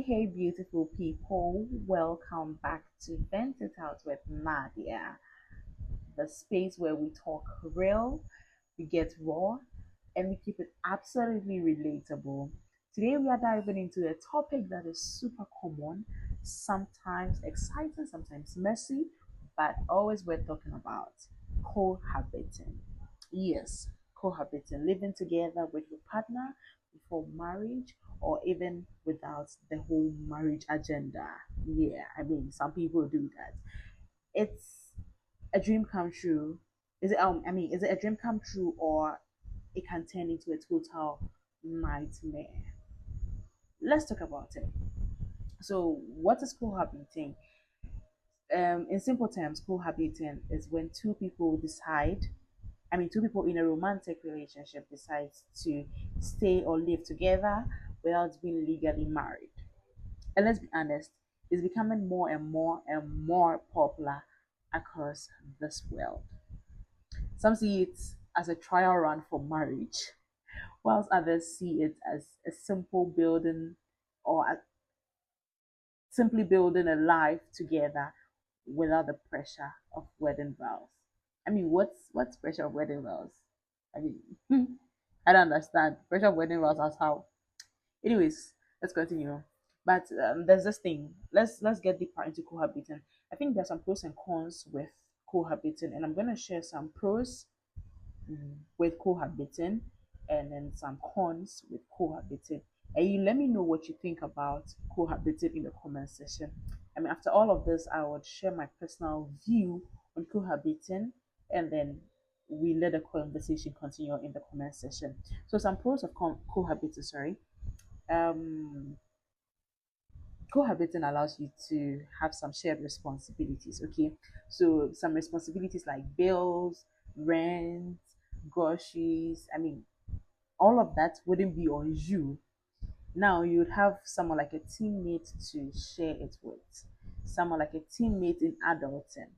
Hey, beautiful people. Welcome back to Vent It Out with Nadia, the space where we talk real, we get raw, and we keep it absolutely relatable. Today, we are diving into a topic that is super common, sometimes exciting, sometimes messy, but always worth talking about cohabiting. Yes, cohabiting, living together with your partner before marriage or even without the whole marriage agenda. Yeah, I mean, some people do that. It's a dream come true. Is it a dream come true or it can turn into a total nightmare? Let's talk about it. So, what is cohabiting? In simple terms, cohabiting is when two people in a romantic relationship decide to stay or live together without being legally married. And let's be honest, it's becoming more and more and more popular across this world. Some see it as a trial run for marriage, whilst others see it as a simple building or simply building a life together without the pressure of wedding vows. I mean, what's pressure of wedding vows? I mean, I don't understand. Pressure of wedding vows as how. Anyways, let's continue. But there's this thing. Let's get deeper into cohabiting. I think there's some pros and cons with cohabiting, and I'm gonna share some pros with cohabiting and then some cons with cohabiting. And you let me know what you think about cohabiting in the comment section. I mean, after all of this, I would share my personal view on cohabiting and then we let the conversation continue in the comment section. So, some pros of cohabiting, sorry. Um, Cohabiting allows you to have some shared responsibilities. Okay, so some responsibilities like bills, rent, groceries. I mean, all of that wouldn't be on you. Now you'd have someone like a teammate to share it with, someone like a teammate in adulting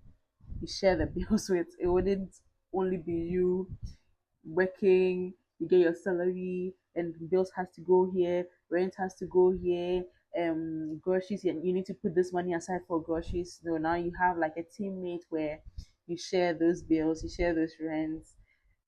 you share the bills with. It wouldn't only be you working, you get your salary, and bills has to go here, rent has to go here, groceries, and you need to put this money aside for groceries. So now you have like a teammate where you share those bills, you share those rents,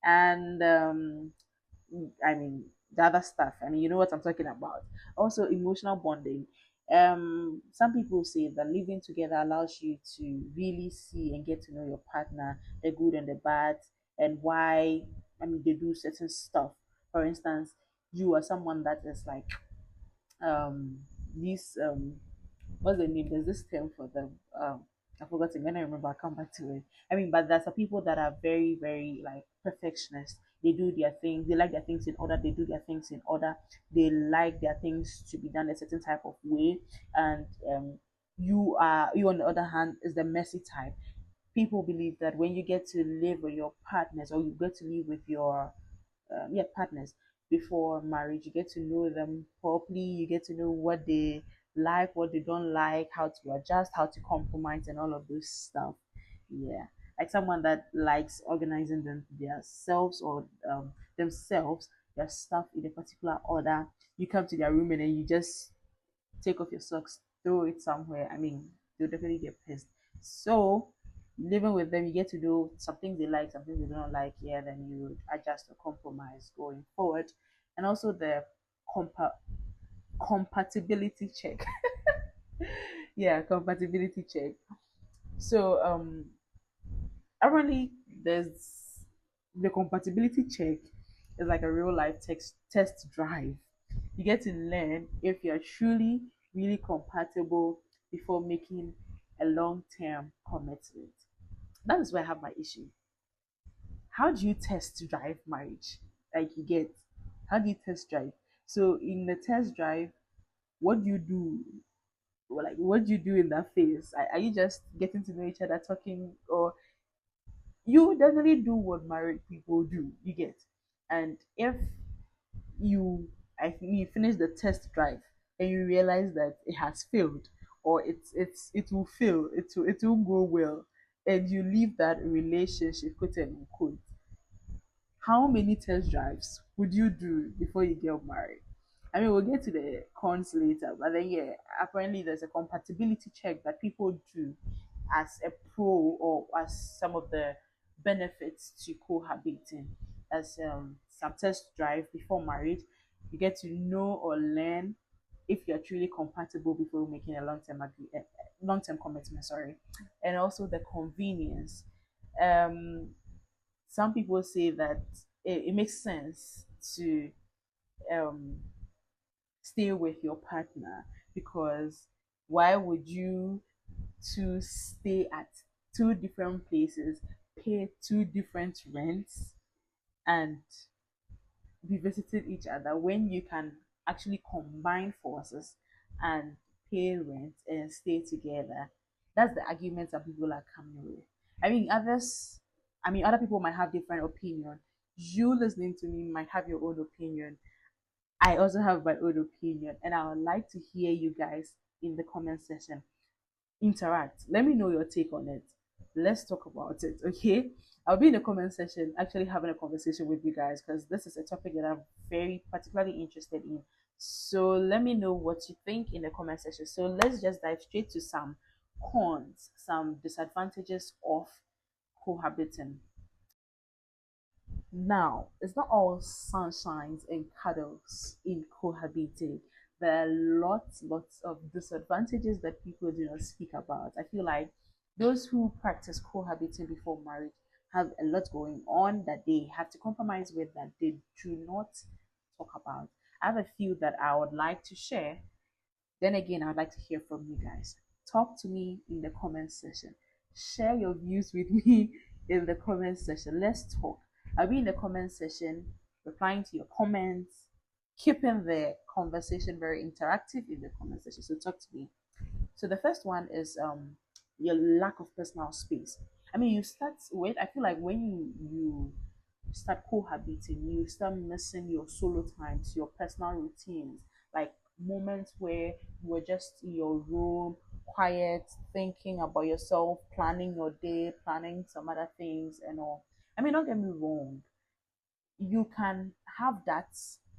and I mean the other stuff. I mean, you know what I'm talking about. Also, emotional bonding. Some people say that living together allows you to really see and get to know your partner, the good and the bad, and why. I mean, they do certain stuff. For instance, you are someone that is like this what's the name? There's this term for them. I forgot it. When I remember, I'll come back to it. I mean, but there's some people that are very, very like perfectionists. They do their things. They like their things in order. They do their things in order. They like their things to be done a certain type of way. And you on the other hand is the messy type. People believe that when you get to live with your partners or you get to live with your partners before marriage, you get to know them properly. You get to know what they like, what they don't like, how to adjust, how to compromise, and all of those stuff. Yeah, like someone that likes organizing themselves or themselves their stuff in a particular order. You come to their room and then you just take off your socks, throw it somewhere. I mean, they'll definitely get pissed. So living with them, you get to do some things they like, some things they don't like. Yeah, then you adjust or compromise going forward, and also the compa- compatibility check. Yeah, compatibility check. So apparently there's the compatibility check is like a real life test drive. You get to learn if you're truly really compatible before making a long-term commitment. That is where I have my issue. How do you test drive marriage? Like you get, how do you test drive? So in the test drive, what do you do? Like what do you do in that phase? Are you just getting to know each other, talking, or you definitely do what married people do? You get, and if you I think you finish the test drive and you realize that it has failed or it will fail, it will go well, and you leave that relationship, quote and unquote, how many test drives would you do before you get married? I mean, we'll get to the cons later, but then yeah, apparently there's a compatibility check that people do as a pro or as some of the benefits to cohabiting. As some test drive before marriage, you get to know or learn if you're truly compatible before making a long-term commitment. Sorry, and also the convenience. Um, some people say that it makes sense to um stay with your partner because why would you two stay at two different places, pay two different rents, and be visiting each other when you can actually combine forces and pay rent and stay together? That's the argument that people are coming with. I mean, other people might have different opinion. You listening to me might have your own opinion. I also have my own opinion, and I would like to hear you guys in the comment section. Interact. Let me know your take on it. Let's talk about it, okay? I'll be in the comment section actually having a conversation with you guys because this is a topic that I'm very particularly interested in. So let me know what you think in the comment section. So let's just dive straight to some cons, some disadvantages of cohabiting. Now, it's not all sunshines and cuddles in cohabiting. There are lots of disadvantages that people do not speak about. I feel like those who practice cohabiting before marriage have a lot going on that they have to compromise with that they do not talk about. I have a few that I would like to share. Then again, I'd like to hear from you guys. Talk to me in the comment section. Share your views with me in the comment section. Let's talk. I'll be in the comment section, replying to your comments, keeping the conversation very interactive in the comment section. So talk to me. So the first one is your lack of personal space. I mean, you start with. I feel like when you start cohabiting, you start missing your solo times, your personal routines, like moments where you were just in your room, quiet, thinking about yourself, planning your day, planning some other things, and all. I mean, don't get me wrong, you can have that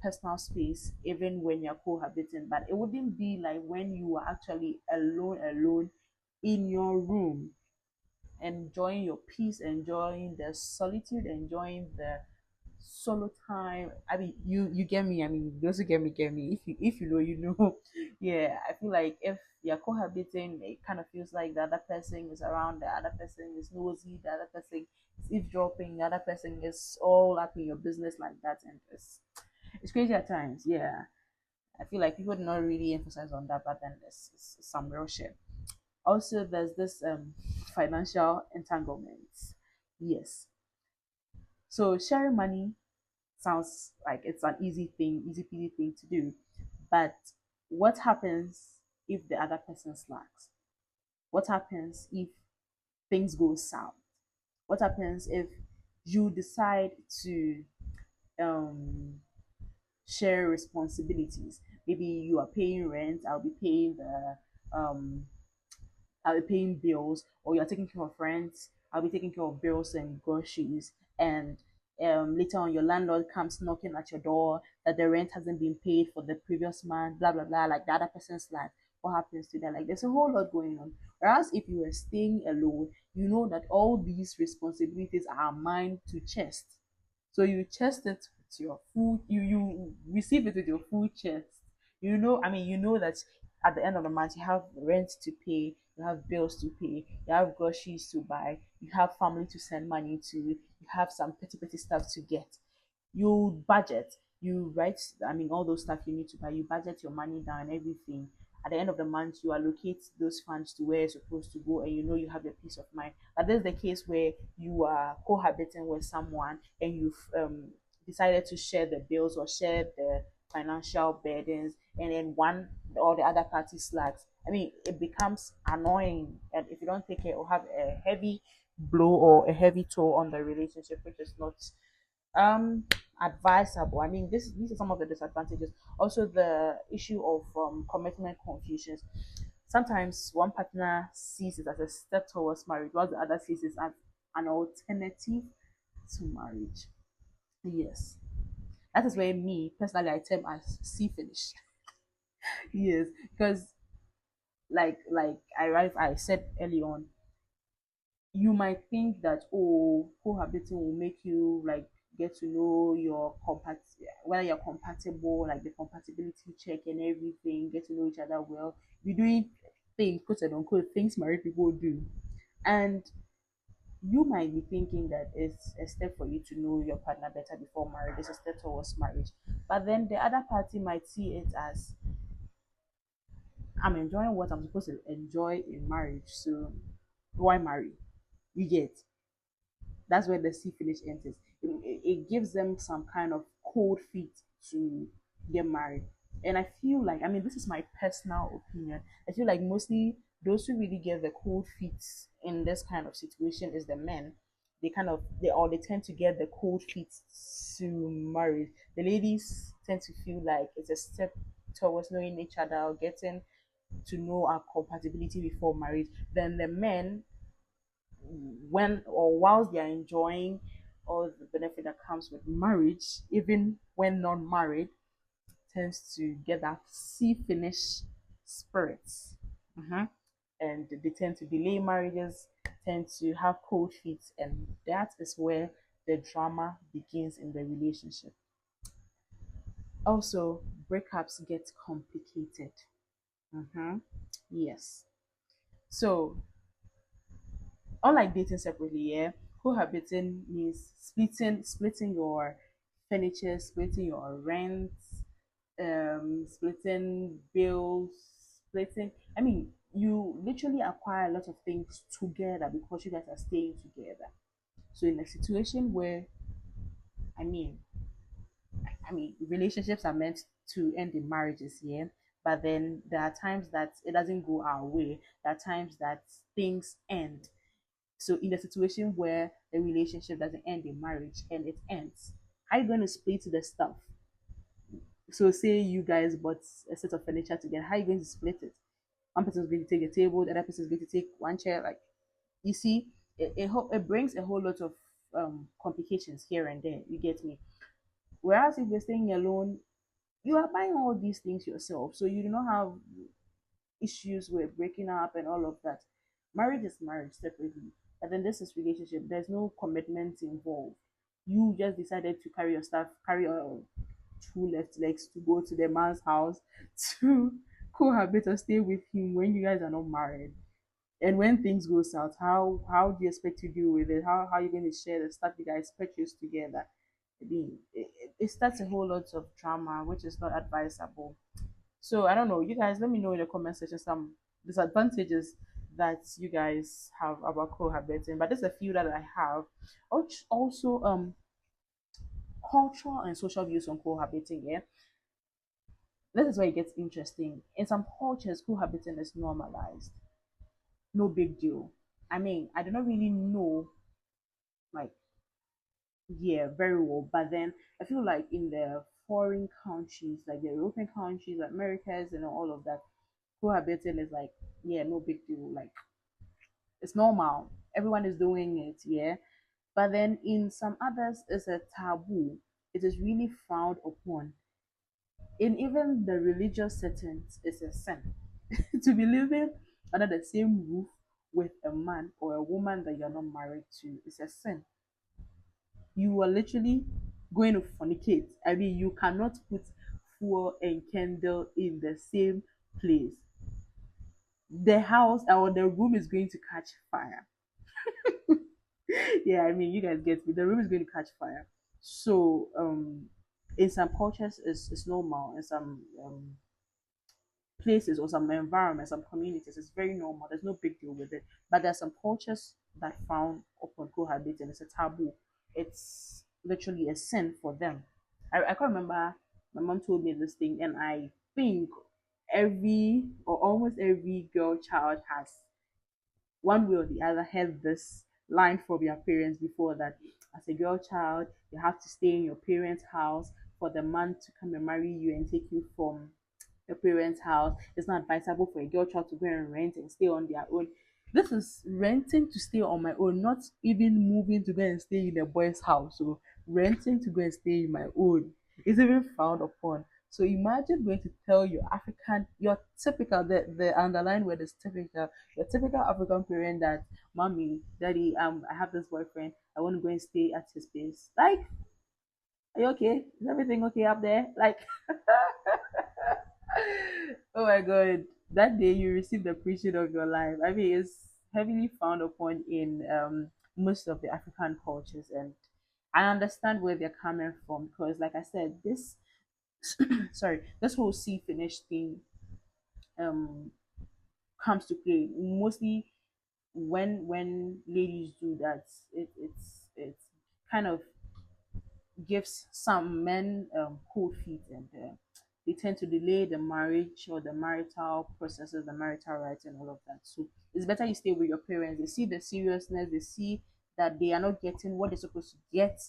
personal space even when you're cohabiting, but it wouldn't be like when you are actually alone in your room, enjoying your peace, enjoying the solitude, enjoying the solo time. I mean, you get me. I mean, those who get me. If you know, you know. Yeah, I feel like if you're cohabiting, it kind of feels like the other person is around, the other person is nosy, the other person is eavesdropping, the other person is all up in your business like that, and it's crazy at times. Yeah, I feel like people do not really emphasize on that, but then there's some real shit. Also, there's this financial entanglements. Yes, so sharing money sounds like it's an easy thing, easy peasy thing to do. But what happens if the other person slacks? What happens if things go south? What happens if you decide to um, share responsibilities? Maybe you are paying rent, I'll be paying bills, or you're taking care of rent, I'll be taking care of bills and groceries. And later on, your landlord comes knocking at your door that the rent hasn't been paid for the previous month, blah, blah, blah, like the other person's life. What happens to that? Like, there's a whole lot going on. Whereas if you were staying alone, you know that all these responsibilities are mine to chest. So you chest it with your full, you receive it with your full chest. You know, I mean, you know that at the end of the month you have rent to pay, you have bills to pay, you have groceries to buy, you have family to send money to, you have some petty stuff to get. You budget, you write, I mean, all those stuff you need to buy, you budget your money down, everything. At the end of the month, you allocate those funds to where it's supposed to go, and you know you have your peace of mind. But this is the case where you are cohabiting with someone and you've decided to share the bills or share the financial burdens, and then one or the other party slacks. I mean, it becomes annoying, and if you don't take care, it will have a heavy blow or a heavy toll on the relationship, which is not um advisable. I mean, these are some of the disadvantages. Also, the issue of commitment confusions. Sometimes one partner sees it as a step towards marriage, while the other sees it as an alternative to marriage. Yes. That is where me personally I term as see finish. Yes, because I said early on, you might think that, oh, cohabiting will make you like get to know your whether you're compatible, like the compatibility check and everything, get to know each other well. Be doing things, quote and unquote, things married people do. And you might be thinking that it's a step for you to know your partner better before marriage, it's a step towards marriage. But then the other party might see it as, I'm enjoying what I'm supposed to enjoy in marriage, so why marry? You get, that's where the see finish enters. It gives them some kind of cold feet to get married. And I feel like, I mean, this is my personal opinion. I feel like mostly those who really get the cold feet in this kind of situation is the men. They tend to get the cold feet to marriage. The ladies tend to feel like it's a step towards knowing each other or getting to know our compatibility before marriage. Then the men, when or whilst they are enjoying all the benefit that comes with marriage, even when not married, tends to get that see finish spirits. Mhm. And they tend to delay marriages, tend to have cold feet, and that is where the drama begins in the relationship. Also, breakups get complicated. Mhm. Yes. So unlike dating separately, yeah, cohabiting means splitting your furniture, splitting your rent, splitting bills, splitting. I mean, you literally acquire a lot of things together because you guys are staying together. So in a situation where, I mean, relationships are meant to end in marriages, yeah. But then there are times that it doesn't go our way. There are times that things end. So in a situation where the relationship doesn't end in marriage and it ends, how are you going to split the stuff? So say you guys bought a set of furniture together, how are you going to split it? One person is going to take a table, the other person is going to take one chair. Like, you see, it brings a whole lot of complications here and there. You get me? Whereas if you're staying alone, you are buying all these things yourself, so you do not have issues with breaking up and all of that. Marriage is marriage separately, but then this is relationship. There's no commitment involved. You just decided to carry your stuff, carry your two left legs to go to the man's house to cohabit or stay with him when you guys are not married. And when things go south, how do you expect to deal with it? How are you going to share the stuff you guys purchased together? I mean, it starts a whole lot of drama, which is not advisable. So I don't know. You guys, let me know in the comment section some disadvantages that you guys have about cohabiting. But there's a few that I have. Also, cultural and social views on cohabiting. Yeah, this is where it gets interesting. In some cultures, cohabiting is normalized. No big deal. I mean, I do not really know, like, yeah, very well. But then I feel like in the foreign countries, like the European countries, like Americas and all of that, cohabiting is like, yeah, no big deal. Like, it's normal. Everyone is doing it, yeah. But then in some others, it's a taboo. It is really frowned upon. In even the religious settings, it's a sin. To be living under the same roof with a man or a woman that you're not married to is a sin. You are literally going to fornicate. I mean, you cannot put fuel and candle in the same place. The house or the room is going to catch fire. Yeah, I mean, you guys get me. The room is going to catch fire. So, in some cultures, it's normal. In some places or some environments, some communities, it's very normal. There's no big deal with it. But there's some cultures that frown upon cohabiting. It's a taboo. It's literally a sin for them. I can't remember. My mom told me this thing, and I think every or almost every girl child has one way or the other heard this line from your parents before that as a girl child, you have to stay in your parents' house for the man to come and marry you and take you from your parents' house. It's not advisable for a girl child to go and rent and stay on their own. This is renting to stay on my own, not even moving to go and stay in a boy's house. So renting to go and stay in my own. It's even frowned upon. So imagine going to tell your African, your typical, the underlying word is typical, your typical African parent that, mommy, daddy, I have this boyfriend, I want to go and stay at his place. Like, are you okay? Is everything okay up there? Like, oh my god, that day you received the preaching of your life. I mean, it's heavily frowned upon in most of the African cultures, and I understand where they're coming from because, like I said, this sorry, this whole see finish thing um comes to play mostly when ladies do that. It's kind of gives some men cold feet, and they tend to delay the marriage or the marital processes, the marital rights, and all of that. So it's better you stay with your parents. They see the seriousness, they see that they are not getting what they're supposed to get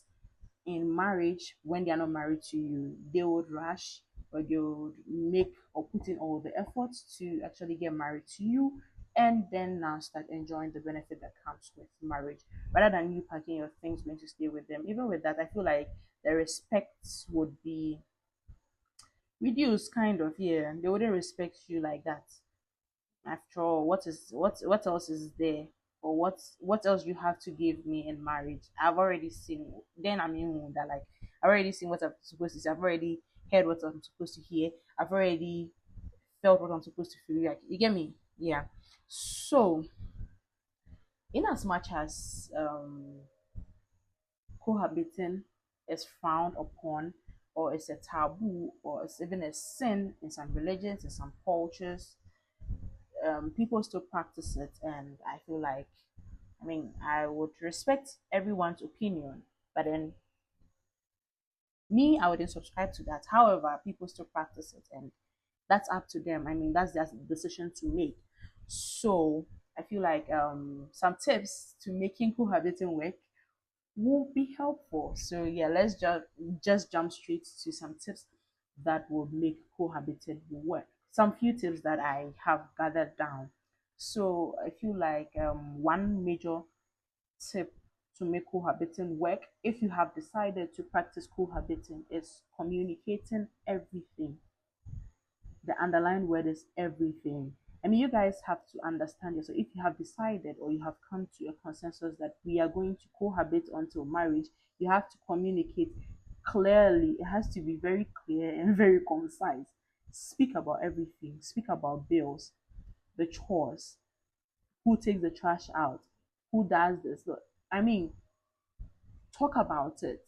in marriage when they are not married to you. They would rush or they would make or put in all the efforts to actually get married to you and then now start enjoying the benefit that comes with marriage rather than you packing your things going to stay with them. Even with that, I feel like the respect would be reduced, kind of. Yeah, they wouldn't respect you like that. After all, what else is there, or what else you have to give me in marriage? I've already seen. Then I mean that, like, I've already seen what I'm supposed to see. I've already heard what I'm supposed to hear. I've already felt what I'm supposed to feel. Like, you get me? Yeah. So, in as much as cohabiting is frowned upon, or it's a taboo, or it's even a sin in some religions, in some cultures, people still practice it, and I feel like, I mean, I would respect everyone's opinion, but then me, I wouldn't subscribe to that. However, people still practice it, and that's up to them. I mean, that's their decision to make. So I feel like some tips to making cohabiting work will be helpful. So yeah, let's just jump straight to some tips that will make cohabiting work. Some few tips that I have gathered down. So I feel like one major tip to make cohabiting work, if you have decided to practice cohabiting, is communicating everything. The underlying word is everything. I mean, you guys have to understand yourself. If you have decided or you have come to a consensus that we are going to cohabit until marriage, you have to communicate clearly. It has to be very clear and very concise. Speak about everything. Speak about bills, the chores, who takes the trash out, who does this. Look, I mean, talk about it.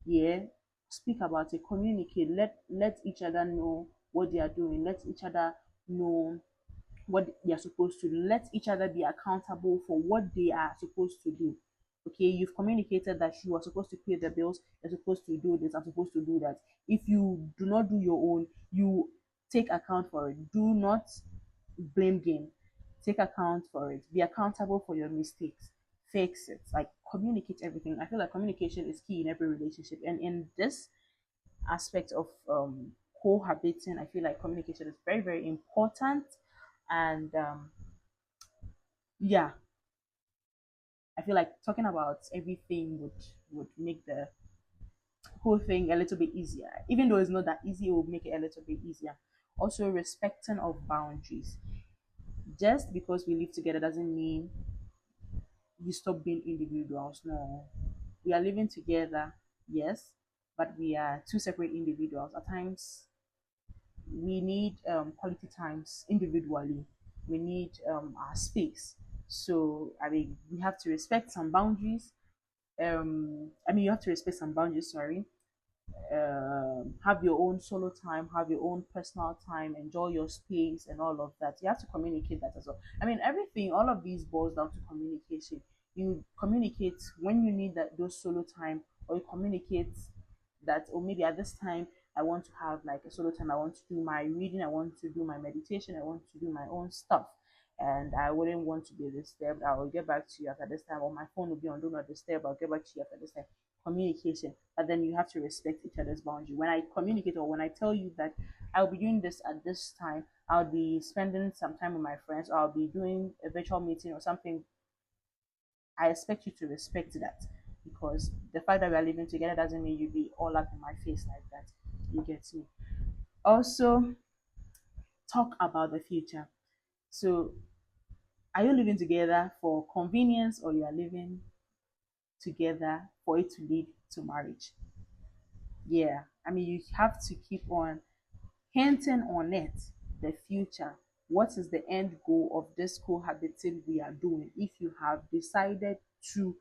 Yeah, speak about it, communicate, let each other know what they are doing, let each other know what they are supposed to do, let each other be accountable for what they are supposed to do. Okay, you've communicated that you are supposed to pay the bills, you're supposed to do this, I'm supposed to do that. If you do not do your own, you take account for it. Do not blame game. Take account for it. Be accountable for your mistakes. Fix it. Like, communicate everything. I feel like communication is key in every relationship, and in this aspect of cohabiting, I feel like communication is very, very important. And yeah, I feel like talking about everything would make the whole thing a little bit easier. Even though it's not that easy, it will make it a little bit easier. Also, respecting of boundaries. Just because we live together doesn't mean you stop being individuals. No, we are living together, yes, but we are two separate individuals. At times, we need quality times individually. We need our space. So, I mean, we have to respect some boundaries. I mean, you have to respect some boundaries. Sorry, have your own solo time, have your own personal time, enjoy your space, and all of that. You have to communicate that as well. I mean, everything, all of these boils down to communication. You communicate when you need those solo time, or you communicate that, or maybe at this time I want to have like a solo time. I want to do my reading, I want to do my meditation, I want to do my own stuff. And I wouldn't want to be disturbed. I will get back to you after this time, or my phone will be on do not disturb. I'll get back to you after this time. Communication, but then you have to respect each other's boundary. When I communicate, or when I tell you that I'll be doing this at this time, I'll be spending some time with my friends, or I'll be doing a virtual meeting or something, I expect you to respect that, because the fact that we are living together doesn't mean you be all up in my face like that. You get me? Also, talk about the future. So, are you living together for convenience, or you are living together for it to lead to marriage? Yeah, I mean, you have to keep on hinting on it, the future. What is the end goal of this cohabiting we are doing? If you have decided to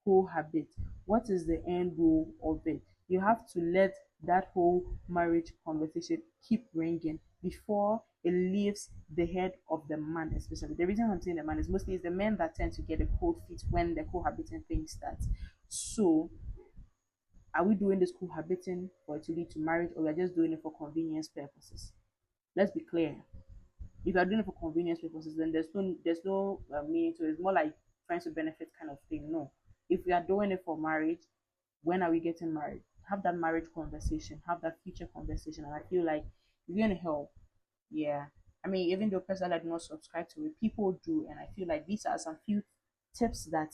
cohabit, what is the end goal of it? You have to let that whole marriage conversation keep ringing before it leaves the head of the man, especially. The reason I'm saying the man is mostly it's the men that tend to get a cold feet when the cohabiting thing starts. So are we doing this cohabiting for it to lead to marriage, or we are just doing it for convenience purposes? Let's be clear. If you are doing it for convenience purposes, then there's no meaning to it. It's more like trying to benefit kind of thing. No. If we are doing it for marriage, when are we getting married? Have that marriage conversation, have that future conversation. And I feel like it's going to help. Yeah. I mean, even though personally I do not subscribe to it, people do. And I feel like these are some few tips that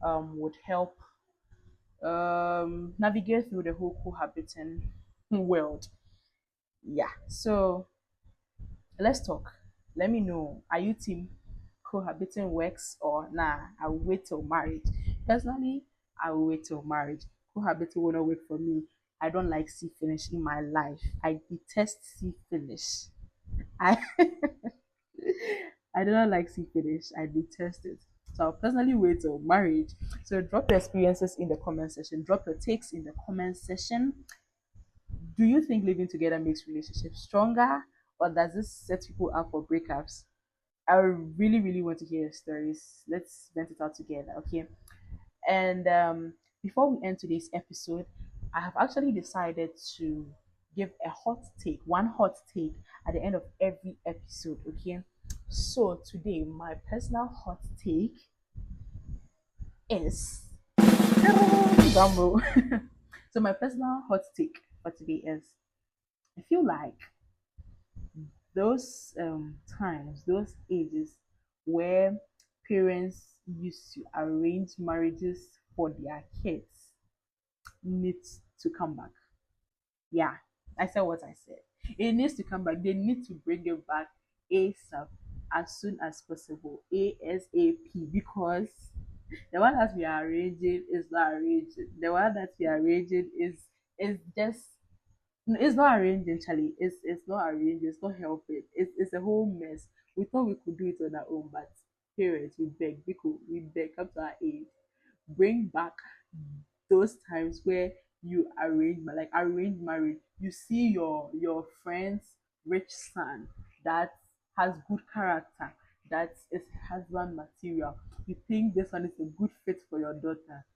would help navigate through the whole cohabiting world. Yeah. So let's talk. Let me know. Are you team cohabiting works, or nah? I will wait till marriage. Personally, I will wait till marriage. Cohabiting will not work for me. I don't like see finish in my life. I detest see finish. I I do not like see finish. I detest it. So I'll personally wait till marriage. So drop your experiences in the comment section. Drop your takes in the comment section. Do you think living together makes relationships stronger, or does this set people up for breakups? I really, really want to hear your stories. Let's vent it out together, okay? And before we end today's episode, I have actually decided to give a hot take, one hot take at the end of every episode, okay? So today, my personal hot take is drum roll. So my personal hot take for today is I feel like those times, those ages where parents used to arrange marriages for their kids needs to come back. Yeah, I said what I said. It needs to come back. They need to bring it back ASAP, as soon as possible, ASAP, because the one that we are arranging is not arranging. The one that we are arranging is just no, it's not arranging, Charlie. It's not arranging. It's not helping. It's a whole mess. We thought we could do it on our own, but parents, we beg, we beg, come to our aid. Bring back those times where you arrange marriage. You see your friend's rich son that has good character, that is husband material. You think this one is a good fit for your daughter.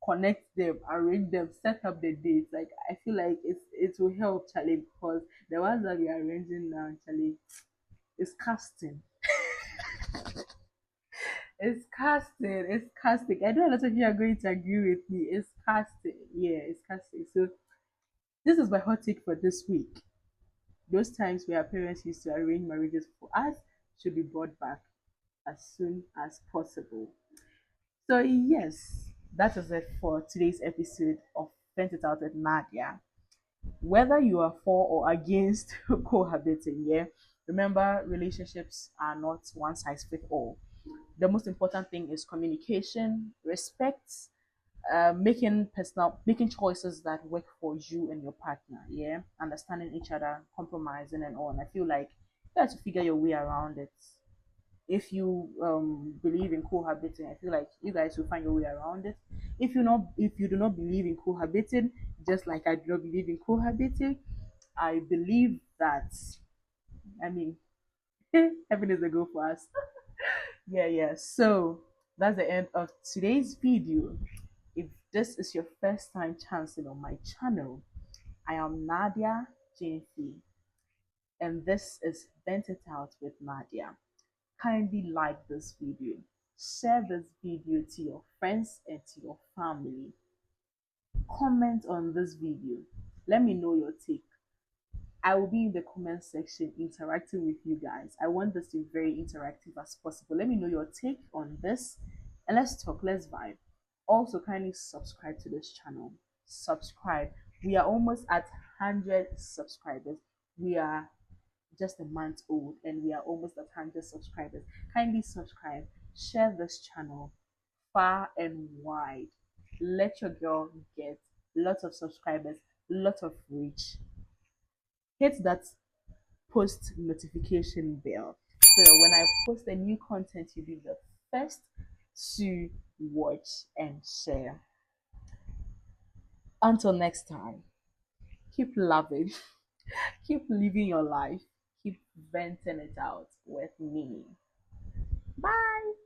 Connect them, arrange them, set up the dates. Like I feel like it will help, Charlie, because the ones that we are arranging now, Charlie, is casting. It's casting. It's casting. I know a lot of you are going to agree with me. It's casting. Yeah, it's casting. So this is my hot take for this week. Those times where our parents used to arrange marriages for us should be brought back as soon as possible. So yes, that is it for today's episode of Vent It Out with Nadia. Whether you are for or against cohabiting, yeah, remember relationships are not one size fits all. The most important thing is communication, respect, making choices that work for you and your partner, yeah, understanding each other, compromising and all. And I feel like you have to figure your way around it. If you believe in cohabiting, I feel like you guys will find your way around it. If you do not believe in cohabiting, just like I do not believe in cohabiting, I believe that, I mean, heaven is a go for us. Yeah, yeah. So that's the end of today's video. If this is your first time chancing on my channel, I am Nadia JC, and this is Vent It Out with Nadia. Kindly like this video, share this video to your friends and to your family. Comment on this video. Let me know your take. I will be in the comment section interacting with you guys. I want this to be very interactive as possible. Let me know your take on this and let's talk, let's vibe. Also, kindly subscribe to this channel. Subscribe. We are almost at 100 subscribers. We are just a month old and we are almost at 100 subscribers. Kindly subscribe, share this channel far and wide. Let your girl get lots of subscribers, lots of reach. Hit that post notification bell so that when I post a new content, you'll be the first to watch and share. Until next time, keep loving, keep living your life, keep venting it out with me. Bye.